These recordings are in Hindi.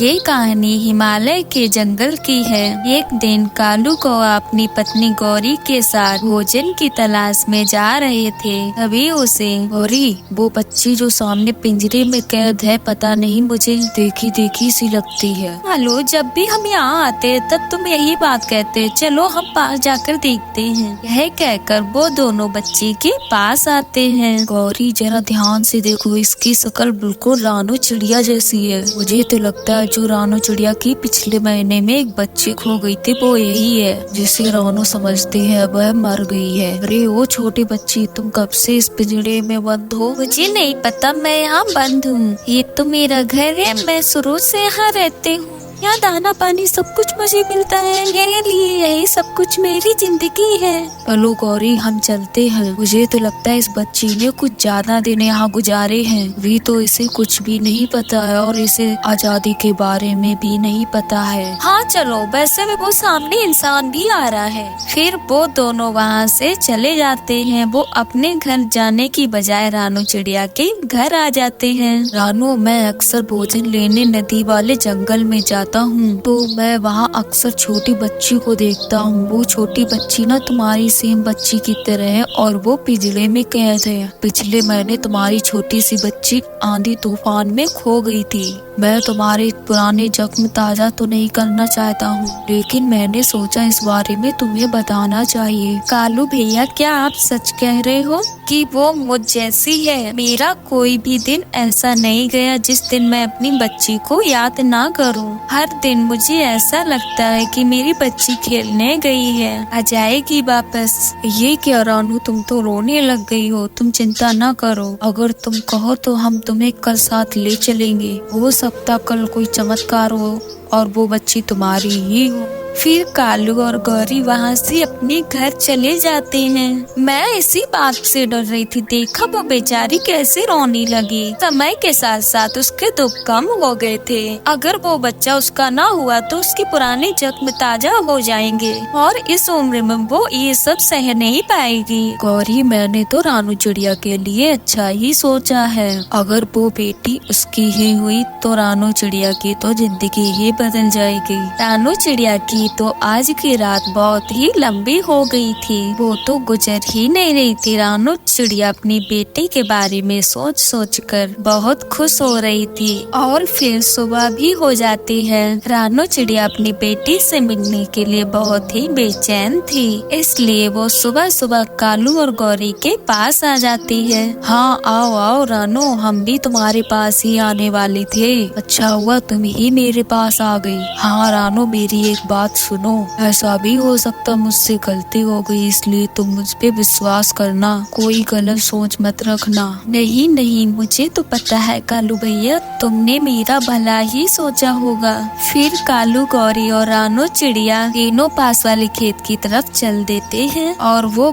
ये कहानी हिमालय के जंगल की है। एक दिन कालू कौआ अपनी पत्नी गौरी के साथ भोजन की तलाश में जा रहे थे। तभी उसे गौरी, वो बच्ची जो सामने पिंजरे में कैद है, पता नहीं मुझे देखी देखी सी लगती है। कालू, जब भी हम यहाँ आते तब तुम यही बात कहते, चलो हम पास जाकर देखते हैं। यह कहकर वो दोनों बच्ची के पास आते हैं। गौरी, जरा ध्यान से देखो, इसकी शक्ल बिल्कुल रानू चिड़िया जैसी है। मुझे तो लगता है जो रानू चिड़िया की पिछले महीने में एक बच्ची खो गई थी वो यही है, जिसे रानू समझती है वह मर गई है। अरे वो छोटी बच्ची, तुम कब से इस पिंजरे में बंद हो? मुझे नहीं पता, मैं यहाँ बंद हूँ। ये तो मेरा घर है, मैं शुरू से यहाँ रहती हूँ। यहाँ दाना पानी सब कुछ मुझे मिलता है, यही सब कुछ मेरी जिंदगी है। चलो गौरी, हम चलते हैं। मुझे तो लगता है इस बच्ची ने कुछ ज्यादा दिन यहाँ गुजारे हैं। भी तो इसे कुछ भी नहीं पता है और इसे आजादी के बारे में भी नहीं पता है। हाँ चलो, वैसे भी वो सामने इंसान भी आ रहा है। फिर वो दोनों वहाँ से चले जाते हैं। वो अपने घर जाने की बजाय रानू चिड़िया के घर आ जाते हैं। रानू, मैं अक्सर भोजन लेने नदी वाले जंगल में जाता हूँ, तो मैं वहाँ अक्सर छोटी बच्ची को देखता हूँ। वो छोटी बच्ची ना तुम्हारी सेम बच्ची की तरह है और वो पिंजरे में कैद है। पिछले महीने तुम्हारी छोटी सी बच्ची आंधी तूफान में खो गई थी। मैं तुम्हारे पुराने जख्म ताजा तो नहीं करना चाहता हूँ, लेकिन मैंने सोचा इस बारे में तुम्हें बताना चाहिए। कालू भैया, क्या आप सच कह रहे हो कि वो मुझ जैसी है? मेरा कोई भी दिन ऐसा नहीं गया जिस दिन मैं अपनी बच्ची को याद ना करूँ। हर दिन मुझे ऐसा लगता है कि मेरी बच्ची खेलने गई है, आ जाएगी वापस। ये क्या रानू, तुम तो रोने लग गई हो। तुम चिंता ना करो, अगर तुम कहो तो हम तुम्हें कल साथ ले चलेंगे। हो सकता कल कोई चमत्कार हो और वो बच्ची तुम्हारी ही हो। फिर कालू और गौरी वहाँ से अपने घर चले जाते हैं। मैं इसी बात से डर रही थी, देखा वो बेचारी कैसे रोने लगी। समय के साथ साथ उसके दुख कम हो गए थे। अगर वो बच्चा उसका ना हुआ तो उसके पुराने जख्म ताजा हो जाएंगे और इस उम्र में वो ये सब सह नहीं पाएगी। गौरी, मैंने तो रानू चिड़िया के लिए अच्छा ही सोचा है। अगर वो बेटी उसकी ही हुई तो रानू चिड़िया की तो जिंदगी ही बदल जाएगी। रानू चिड़िया की तो आज की रात बहुत ही लंबी हो गई थी। वो तो गुजर ही नहीं रही थी। रानू चिड़िया अपनी बेटी के बारे में सोच सोच कर बहुत खुश हो रही थी। और फिर सुबह भी हो जाती है। रानू चिड़िया अपनी बेटी से मिलने के लिए बहुत ही बेचैन थी, इसलिए वो सुबह सुबह कालू और गौरी के पास आ जाती है। हाँ, आओ आओ रानू, हम भी तुम्हारे पास ही आने वाले थे। अच्छा हुआ तुम ही मेरे पास आ गई। हाँ रानू, मेरी एक बात सुनो, ऐसा भी हो सकता मुझसे गलती हो गई, इसलिए तुम मुझ पे विश्वास करना, कोई गलत सोच मत रखना। नहीं नहीं, मुझे तो पता है कालू भैया, तुमने मेरा भला ही सोचा होगा। फिर कालू, गौरी और रानू चिड़िया तीनों पास वाले खेत की तरफ चल देते हैं और वो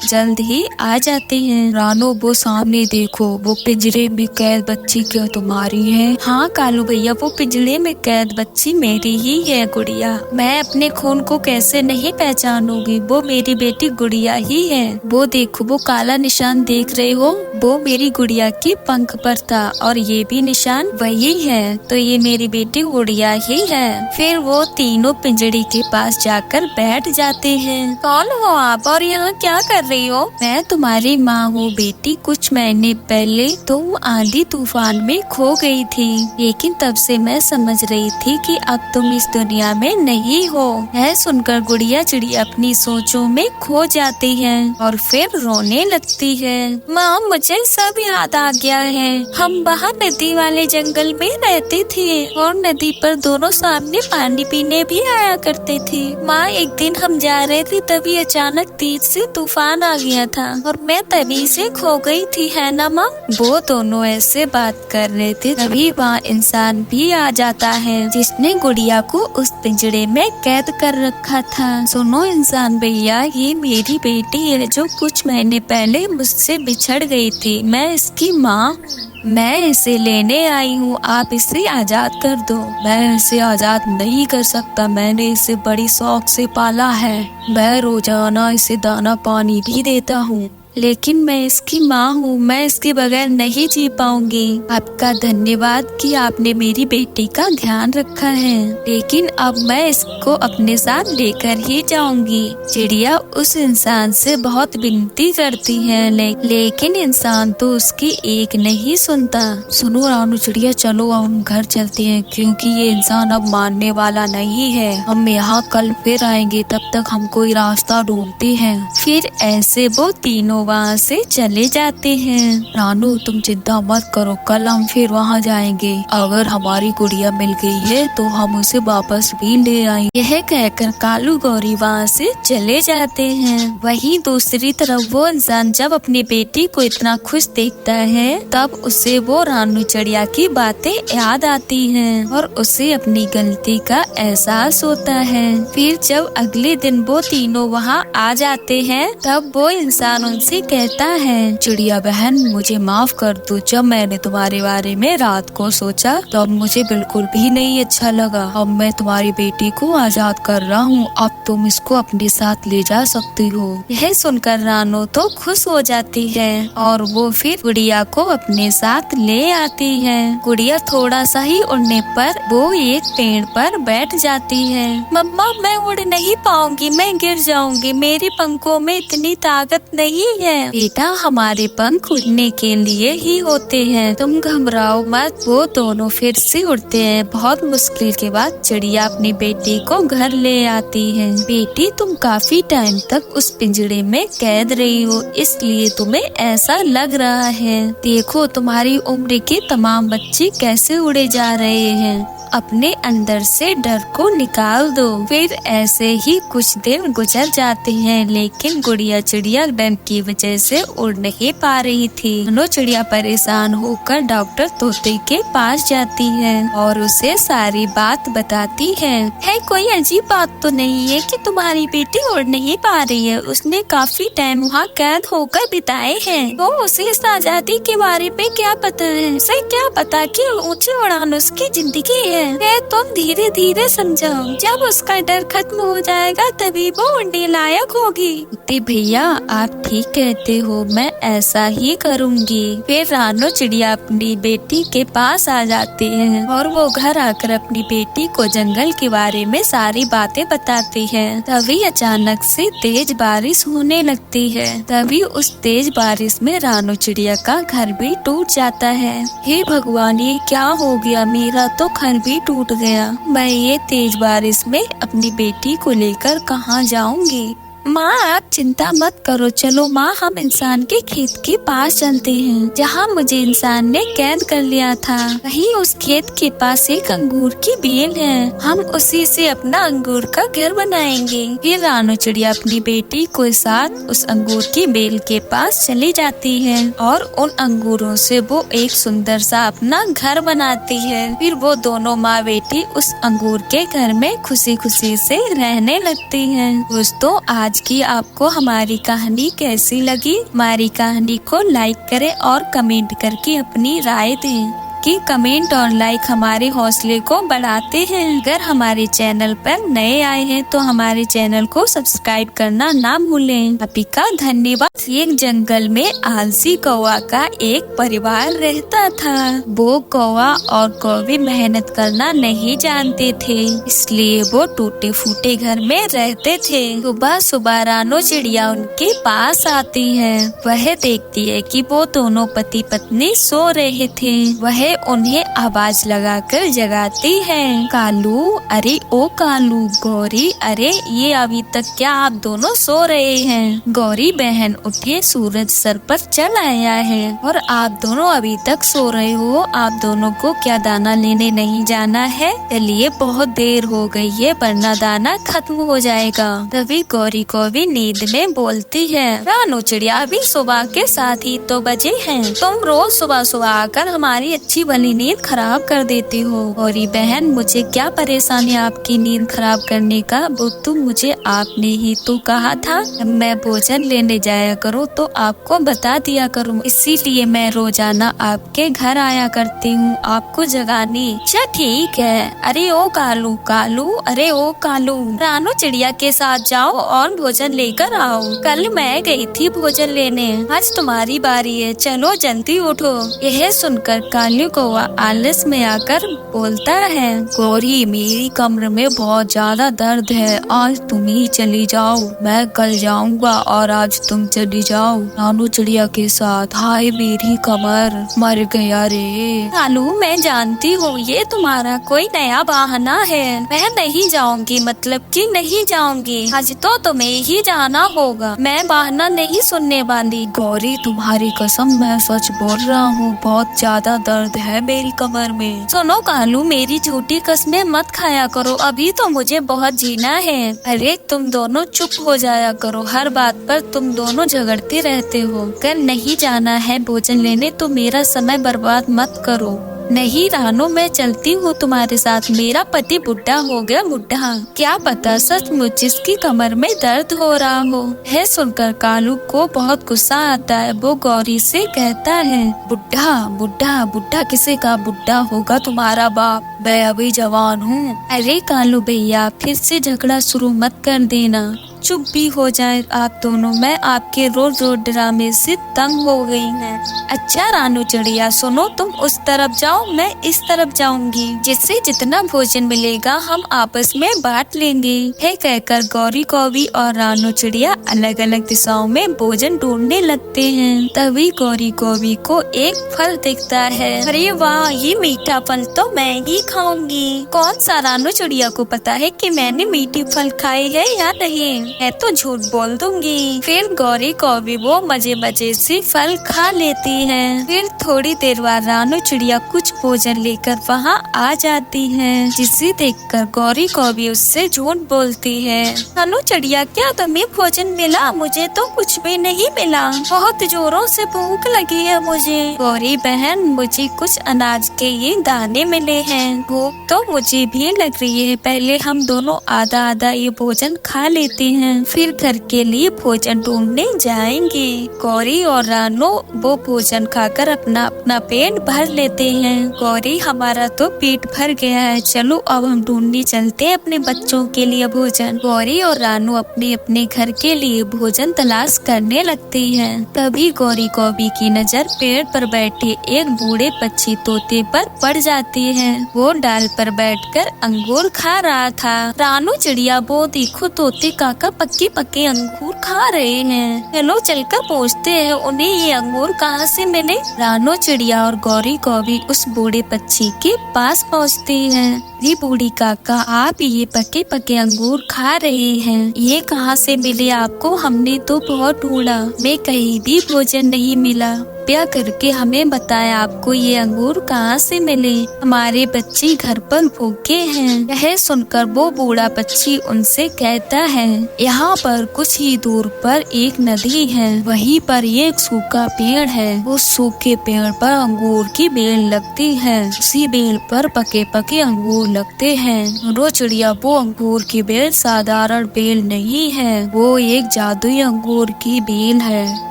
जल्द ही आ जाते हैं। रानू, वो सामने देखो, वो पिंजरे में कैद बच्ची क्या तुम्हारी है? हाँ कालू भैया, वो पिंजरे में कैद बच्ची मेरी ही है गुड़िया। मैं अपने खून को कैसे नहीं पहचानूंगी, वो मेरी बेटी गुड़िया ही है। वो देखो, वो काला निशान देख रहे हो, वो मेरी गुड़िया के पंख पर था और ये भी निशान वही है, तो ये मेरी बेटी गुड़िया ही है। फिर वो तीनों पिंजड़ी के पास जाकर बैठ जाते हैं। कौन हो आप और यहाँ क्या कर रही हो? मैं तुम्हारी माँ हूँ बेटी। कुछ महीने पहले तुम आंधी तूफान में खो गई थी, लेकिन तब से मैं समझ रही थी कि अब तुम इस दुनिया में नहीं हो। यह सुनकर गुड़िया चिड़िया अपनी सोचों में खो जाती है और फिर रोने लगती है। माँ, मुझे सब याद आ गया है। हम बाहर नदी वाले जंगल में रहते थे और नदी पर दोनों सामने पानी पीने भी आया करते थे। माँ, एक दिन हम जा रहे थे, तभी अचानक तेज से तूफान आ गया था और मैं तभी से खो गई थी, है ना माँ? वो दोनों ऐसे बात कर रहे थे, तभी वहाँ इंसान भी आ जाता है जिसने गुड़िया को उस पिंजरे में कैद कर रखा था। सुनो इंसान भैया, ये मेरी बेटी है जो कुछ महीने पहले मुझसे बिछड़ गई थी। मैं इसकी माँ, मैं इसे लेने आई हूँ, आप इसे आजाद कर दो। मैं इसे आजाद नहीं कर सकता, मैंने इसे बड़ी शौक से पाला है। मैं रोजाना इसे दाना पानी भी देता हूँ। लेकिन मैं इसकी माँ हूँ, मैं इसके बगैर नहीं जी पाऊंगी। आपका धन्यवाद कि आपने मेरी बेटी का ध्यान रखा है, लेकिन अब मैं इसको अपने साथ लेकर ही जाऊंगी। चिड़िया उस इंसान से बहुत विनती करती है, लेकिन इंसान तो उसकी एक नहीं सुनता। सुनो रानू चिड़िया, चलो हम घर चलते हैं, क्योंकि ये इंसान अब मानने वाला नहीं है। हम यहाँ कल फिर आएंगे, तब तक हम कोई रास्ता ढूंढते हैं। फिर ऐसे वो तीनों वहाँ से चले जाते हैं। रानू तुम चिंता मत करो, कल हम फिर वहाँ जाएंगे। अगर हमारी गुड़िया मिल गई है तो हम उसे वापस भी ले आएंगे। यह कहकर कालू गौरी वहाँ से चले जाते हैं। वहीं दूसरी तरफ वो इंसान जब अपनी बेटी को इतना खुश देखता है, तब उसे वो रानू चिड़िया की बातें याद आती हैं और उसे अपनी गलती का एहसास होता है। फिर जब अगले दिन वो तीनों वहाँ आ जाते हैं, तब वो इंसान उनसे कहता है, चिड़िया बहन मुझे माफ कर दो। जब मैंने तुम्हारे बारे में रात को सोचा तब मुझे बिल्कुल भी नहीं अच्छा लगा। अब मैं तुम्हारी बेटी को आजाद कर रहा हूँ, अब तुम इसको अपने साथ ले जा सकती हो। यह सुनकर रानू तो खुश हो जाती है और वो फिर गुड़िया को अपने साथ ले आती है। गुड़िया थोड़ा सा ही उड़ने पर वो एक पेड़ पर बैठ जाती है। मम्मा मैं उड़ नहीं पाऊंगी, मैं गिर जाऊंगी, मेरे पंखों में इतनी ताकत नहीं है। बेटा हमारे पंख उड़ने के लिए ही होते हैं, तुम घबराओ मत। वो दोनों फिर से उड़ते हैं। बहुत मुश्किल के बाद चिड़िया अपनी बेटी को घर ले आती है। बेटी तुम काफी टाइम तक उस पिंजरे में कैद रही हो, इसलिए तुम्हें ऐसा लग रहा है। देखो तुम्हारी उम्र के तमाम बच्चे कैसे उड़े जा रहे हैं। अपने अंदर से डर को निकाल दो। फिर ऐसे ही कुछ दिन गुजर जाते हैं, लेकिन गुड़िया चिड़िया डर की वजह से उड़ नहीं पा रही थी। दोनों चिड़िया परेशान होकर डॉक्टर तोते के पास जाती है और उसे सारी बात बताती है कोई अजीब बात तो नहीं है कि तुम्हारी बेटी उड़ नहीं पा रही है। उसने काफी टाइम वहाँ कैद होकर बिताए हैं, तो उसे इस आजादी के बारे में क्या पता है। उसे क्या पता कि ऊंची उड़ान उसकी जिंदगी है। तुम धीरे धीरे समझाओ, जब उसका डर खत्म हो जाएगा तभी वो उड़ने लायक होगी। भैया आप ठीक कहते हो, मैं ऐसा ही करूँगी। फिर रानू चिड़िया अपनी बेटी के पास आ जाती है और वो घर आकर अपनी बेटी को जंगल के बारे में सारी बातें बताती है। तभी अचानक से तेज बारिश होने लगती है। तभी उस तेज बारिश में रानू चिड़िया का घर भी टूट जाता है। हे भगवान ये क्या हो गया, मेरा तो घर भी टूट गया। मैं ये तेज बारिश में अपनी बेटी को लेकर कहाँ जाऊंगी। माँ आप चिंता मत करो, चलो माँ हम इंसान के खेत के पास चलते हैं, जहाँ मुझे इंसान ने कैद कर लिया था। वहीं उस खेत के पास एक अंगूर की बेल है, हम उसी से अपना अंगूर का घर बनाएंगे। फिर रानू चिड़िया अपनी बेटी के साथ उस अंगूर की बेल के पास चली जाती है और उन अंगूरों से वो एक सुंदर सा अपना घर बनाती है। फिर वो दोनों माँ बेटी उस अंगूर के घर में खुशी खुशी से रहने लगती है। दोस्तों आज की आपको हमारी कहानी कैसी लगी? हमारी कहानी को लाइक करें और कमेंट करके अपनी राय दें। कि कमेंट और लाइक हमारे हौसले को बढ़ाते हैं। अगर हमारे चैनल पर नए आए हैं तो हमारे चैनल को सब्सक्राइब करना ना भूलें। अभी का धन्यवाद। एक जंगल में आलसी कौवा का एक परिवार रहता था। वो कौवा और कौवी मेहनत करना नहीं जानते थे, इसलिए वो टूटे फूटे घर में रहते थे। सुबह सुबह रानू चिड़िया उनके पास आती है। वह देखती है कि वो दोनों पति पत्नी सो रहे थे। वह उन्हें आवाज लगाकर जगाती है। कालू, अरे ओ कालू, गौरी, अरे ये अभी तक क्या आप दोनों सो रहे हैं? गौरी बहन उठिए, सूरज सर पर चढ़ आया है और आप दोनों अभी तक सो रहे हो। आप दोनों को क्या दाना लेने नहीं जाना है? चलिए बहुत देर हो गई है, वरना दाना खत्म हो जाएगा। तभी गौरी को भी नींद में बोलती है, रानू चिड़िया अभी सुबह के 7 ही तो बजे हैं। तुम रोज सुबह सुबह आकर हमारी अच्छी वाली नींद खराब कर देते हो। गौरी बहन, मुझे क्या परेशानी है आपकी नींद खराब करने का? वो तो मुझे आपने ही तो कहा था मैं भोजन लेने जाया करूँ तो आपको बता दिया करूँ, इसीलिए मैं रोजाना आपके घर आया करती हूँ आपको जगाने। अच्छा ठीक है। अरे ओ कालू कालू, अरे ओ कालू, रानू चिड़िया के साथ जाओ और भोजन लेकर आओ। कल मैं गई थी भोजन लेने, आज तुम्हारी बारी है, चलो जल्दी उठो। यह सुनकर कालू कौवा आलस में आकर बोलता है, गौरी मेरी कमर में बहुत ज्यादा दर्द है, आज तुम ही चली जाओ, मैं कल जाऊंगा और आज तुम चली जाओ रानू चिड़िया के साथ। हाय मेरी कमर, मर गया रे। कालू मैं जानती हूँ ये तुम्हारा कोई नया बहाना है, मैं नहीं जाऊंगी मतलब कि नहीं जाऊंगी, आज तो तुम्हें ही जाना होगा, मैं बहाना नहीं सुनने वाली। गौरी तुम्हारी कसम मैं सच बोल रहा हूँ, बहुत ज्यादा दर्द है मेरी कमर में। सुनो कालू, मेरी झूठी कस्में मत खाया करो, अभी तो मुझे बहुत जीना है। अरे तुम दोनों चुप हो जाया करो, हर बात पर तुम दोनों झगड़ते रहते हो। कल नहीं जाना है भोजन लेने तो मेरा समय बर्बाद मत करो। नहीं रानू, मैं चलती हूँ तुम्हारे साथ, मेरा पति बुढ़ा हो गया बुढ़ा, क्या पता सचमुच इसकी कमर में दर्द हो रहा हो। है सुनकर कालू को बहुत गुस्सा आता है, वो गौरी से कहता है, बुढ़ा बुढ़ा बुढ़ा किसे का बुढ़ा होगा तुम्हारा बाप, मैं अभी जवान हूँ। अरे कालू भैया फिर से झगड़ा शुरू मत कर देना, चुप भी हो जाए आप दोनों, मैं आपके रोज रोज ड्रामे से तंग हो गई हूँ। अच्छा रानू चिड़िया सुनो, तुम उस तरफ जाओ मैं इस तरफ जाऊंगी, जिससे जितना भोजन मिलेगा हम आपस में बांट लेंगे। है कहकर गौरी कौवी और रानू चिड़िया अलग अलग दिशाओं में भोजन ढूंढने लगते हैं। तभी गौरी कौवी को एक फल दिखता है। अरे वाह, ये मीठा फल तो मैं ही खाऊंगी। कौन सा? रानू चिड़िया को पता है कि मैंने मीठी फल खाए है या नहीं, मैं तो झूठ बोल दूंगी। फिर गौरी कौवी वो मजे मजे से फल खा लेती है। फिर थोड़ी देर बाद रानू चिड़िया कुछ भोजन लेकर वहाँ आ जाती है, जिसे देखकर गौरी कौवी उससे झूठ बोलती है। रानू चिड़िया क्या तुम्हें भोजन मिला? मुझे तो कुछ भी नहीं मिला, बहुत जोरों से भूख लगी है मुझे। गौरी बहन, मुझे कुछ अनाज के ये दाने मिले हैं, भूख तो मुझे भी लग रही है, पहले हम दोनों आधा आधा ये भोजन खा लेते हैं, फिर घर के लिए भोजन ढूंढने जाएंगे। गौरी और रानू वो भोजन खाकर अपना अपना पेट भर लेते हैं। गौरी हमारा तो पेट भर गया है, चलो अब हम ढूंढने चलते हैं अपने बच्चों के लिए भोजन। गौरी और रानू अपने अपने घर के लिए भोजन तलाश करने लगती हैं। तभी गौरी कौवी की नजर पेड़ पर बैठे एक बूढ़े पक्षी तोते पर पड़ जाती है। वो डाल पर बैठकर अंगूर खा रहा था। रानू चिड़िया वो देखो तोते काका पक्के पक्के अंगूर खा रहे हैं, चलो चलकर पूछते हैं उन्हें ये अंगूर कहाँ से मिले। रानू चिड़िया और गौरी कौवी उस बूढ़े पक्षी के पास पहुँचती हैं। ये बूढ़ी काका, आप ये पके पके अंगूर खा रहे हैं, ये कहाँ से मिले आपको? हमने तो बहुत ढूंढा, में कहीं भी भोजन नहीं मिला, कृपया करके हमें बताएं आपको ये अंगूर कहाँ से मिले, हमारे बच्चे घर पर भूखे हैं। यह सुनकर वो बूढ़ा पक्षी उनसे कहता है, यहाँ पर कुछ ही दूर पर एक नदी है, वहीं पर एक सूखा पेड़ है, उस सूखे पेड़ पर अंगूर की बेल लगती है, उसी बेल पर पके पके अंगूर लगते हैं। रो चिड़िया, वो अंगूर की बेल साधारण बेल नहीं है, वो एक जादुई अंगूर की बेल है,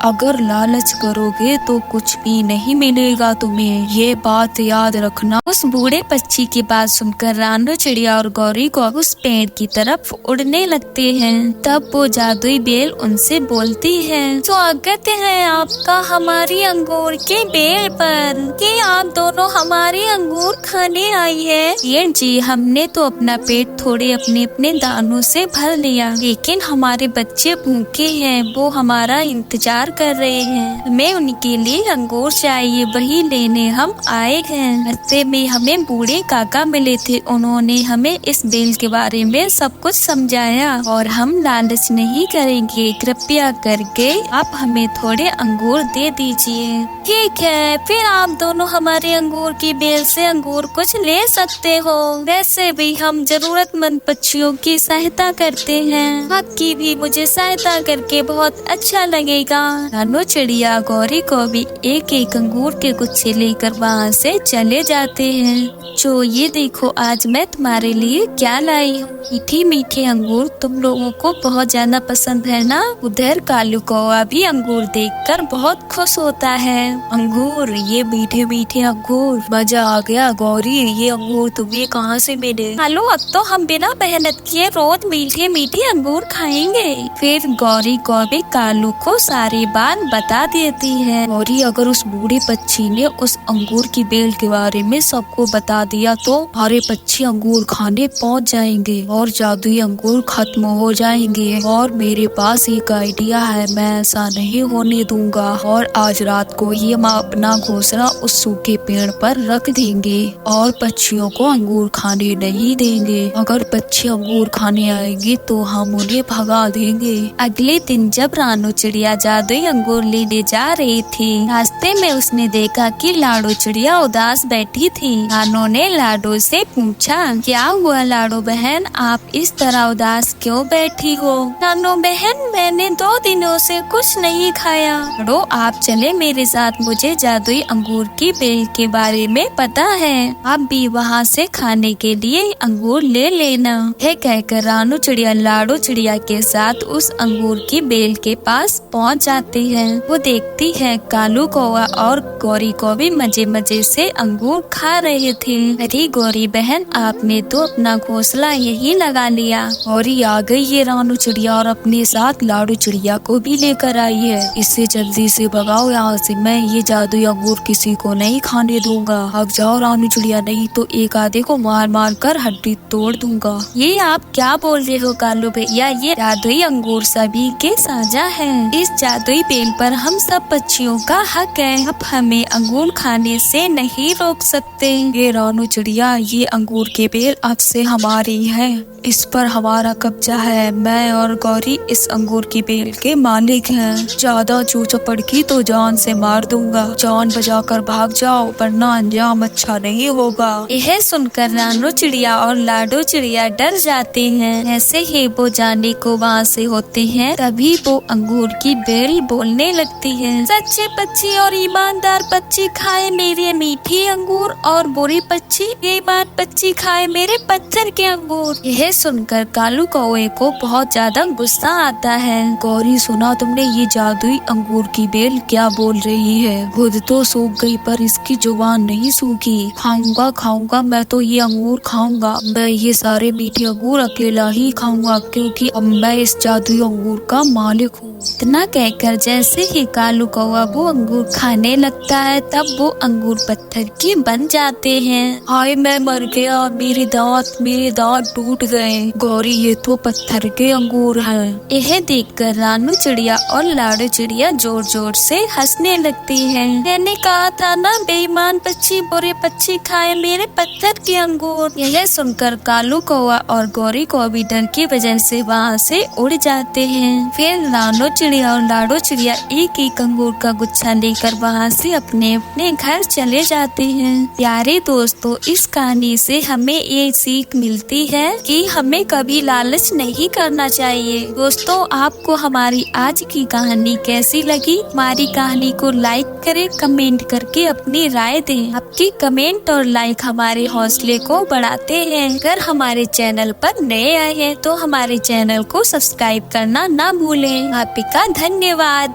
अगर लालच करोगे तो कुछ भी नहीं मिलेगा तुम्हें, ये बात याद रखना। उस बूढ़े पक्षी की बात सुनकर रानू चिड़िया और गौरी को उस पेड़ की तरफ उड़ने लगते हैं। तब वो जादुई बेल उनसे बोलती है, स्वागत है आपका हमारी अंगूर के बेल पर, कि आप दोनों हमारे अंगूर खाने आई है। ये जी, हमने तो अपना पेट थोड़े अपने अपने दानों से भर लिया, लेकिन हमारे बच्चे भूखे हैं, वो हमारा इंतजार कर रहे हैं, हमें उनके लिए अंगूर चाहिए, वही लेने हम आए हैं। रास्ते में हमें बूढ़े काका मिले थे, उन्होंने हमें इस बेल के बारे में सब कुछ समझाया और हम लालच नहीं करेंगे, कृपया करके आप हमें थोड़े अंगूर दे दीजिए। ठीक है, फिर आप दोनों हमारे अंगूर की बेल से अंगूर कुछ ले सकते हो। वैसे भी हम जरूरतमंद पक्षियों की सहायता करते हैं, आपकी भी मुझे सहायता करके बहुत अच्छा लगेगा। रानू चिड़िया गौरी को भी एक एक अंगूर के गुच्छे लेकर वहाँ से चले जाते हैं। जो ये देखो, आज मैं तुम्हारे लिए क्या लाई हूँ। मीठे मीठे अंगूर तुम लोगों को बहुत ज्यादा पसंद है ना। उधर कालू कौवा भी अंगूर देखकर बहुत खुश होता है। अंगूर, ये मीठे मीठे अंगूर, मजा आ गया गौरी, ये अंगूर तुम्हें कहाँ से मिले। कालू, अब तो हम बिना मेहनत किए रोज मीठे मीठे अंगूर खाएंगे। फिर गौरी कौवे कालू को सारी बात बता देती है। गौरी, अगर उस बूढ़े पक्षी ने उस अंगूर की बेल के बारे में सबको बता दिया तो हमारे पक्षी अंगूर खाने पहुंच जाएंगे और जादुई अंगूर खत्म हो जाएंगे। और मेरे पास एक आइडिया है, मैं ऐसा नहीं होने दूंगा और आज रात को ही हम अपना घोंसला उस सूखे पेड़ पर रख देंगे और पक्षियों को अंगूर खाने नहीं देंगे। अगर पक्षी अंगूर खाने आएंगे तो हम उन्हें भगा देंगे। अगले दिन जब रानू चिड़िया जादुई अंगूर लेने जा रही थी, रास्ते में उसने देखा कि लाडो चिड़िया उदास बैठी थी। रानू ने लाडो से पूछा, क्या हुआ लाडो बहन, आप इस तरह उदास क्यों बैठी हो। रानू बहन, मैंने 2 दिनों से कुछ नहीं खाया। लाडो, आप चले मेरे साथ, मुझे जादुई अंगूर की बेल के बारे में पता है, आप भी वहाँ से खाने के लिए अंगूर ले लेना। है कहकर रानू चिड़िया लाडो चिड़िया के साथ उस अंगूर की बेल के पास पहुँच जाती है। वो देखती है कालू कौवा और गौरी को भी मजे मजे से अंगूर खा रहे थे। अरे गौरी बहन, आपने तो अपना घोंसला यही लगा लिया। गौरी आ गई है रानू चिड़िया और अपने साथ लाडो चिड़िया को भी लेकर आई है। इससे जल्दी से भगाओ यहाँ से, मैं ये जादुई अंगूर किसी को नहीं खाने दूंगा। अब जाओ रानू चिड़िया, नहीं तो एक आधे को मार मार कर हड्डी तोड़ दूंगा। ये आप क्या बोल रहे हो कालू भैया, ये जादुई अंगूर सभी के साझा है। इस जादुई बेल पर हम सब पक्षियों का हक है, अब हमें अंगूर खाने से नहीं रोक सकते। ये रानू चिड़िया, ये अंगूर की बेल अब से हमारी है, इस पर हमारा कब्जा है। मैं और गौरी इस अंगूर की बेल के मालिक हैं। ज्यादा चूचपड़ की तो जान से मार दूंगा। जान बचाकर भाग जाओ वरना अंजाम अच्छा नहीं होगा। यह सुनकर रानू चिड़िया और लाडो चिड़िया डर जाते हैं। ऐसे ही वो जाने को वहाँ से होते हैं, तभी वो अंगूर की बेल बोलने लगती है। सच्चे पक्षी और ईमानदार पक्षी खाए मेरे मीठे अंगूर और बुरे पक्षी बेईमान पक्षी खाए मेरे पत्थर के अंगूर। यह सुनकर कालू कौवे को बहुत ज्यादा गुस्सा आता है। गौरी, सुना तुमने, ये जादुई अंगूर की बेल क्या बोल रही है। खुद तो सूख गई पर इसकी जुबान नहीं सूखी। खाऊंगा खाऊंगा, मैं तो ये अंगूर खाऊंगा। मैं ये सारे मीठे अंगूर अकेला ही खाऊंगा क्योंकि अब मैं इस जादुई अंगूर का मालिक हूँ। इतना कहकर जैसे ही कालू कौवा वो अंगूर खाने लगता है, तब वो अंगूर पत्थर के बन जाते हैं। हाय, मैं मर गया, मेरे दांत टूट गए। गौरी, ये तो पत्थर के अंगूर हैं। यह देखकर रानू चिड़िया और लाडो चिड़िया जोर जोर से हंसने लगती है। मैंने कहा था ना, बेईमान पक्षी बुरे पक्षी खाए मेरे पत्थर के अंगूर। यह सुनकर कालू कौवा और गौरी को भी डर की वजह से वहाँ से उड़ जाते हैं। फिर रानू चिड़िया और लाडो चिड़िया एक एक अंगूर का गुच्छा लेकर वहाँ से अपने अपने घर चले जाते हैं। प्यारे दोस्तों, इस कहानी से हमें ये सीख मिलती है कि हमें कभी लालच नहीं करना चाहिए। दोस्तों, आपको हमारी आज की कहानी कैसी लगी? हमारी कहानी को लाइक करें, कमेंट करके अपनी राय दें। आपकी कमेंट और लाइक हमारे हौसले को बढ़ाते हैं। अगर हमारे चैनल पर नए आए हैं तो हमारे चैनल को सब्सक्राइब करना ना भूलें। आपका धन्यवाद।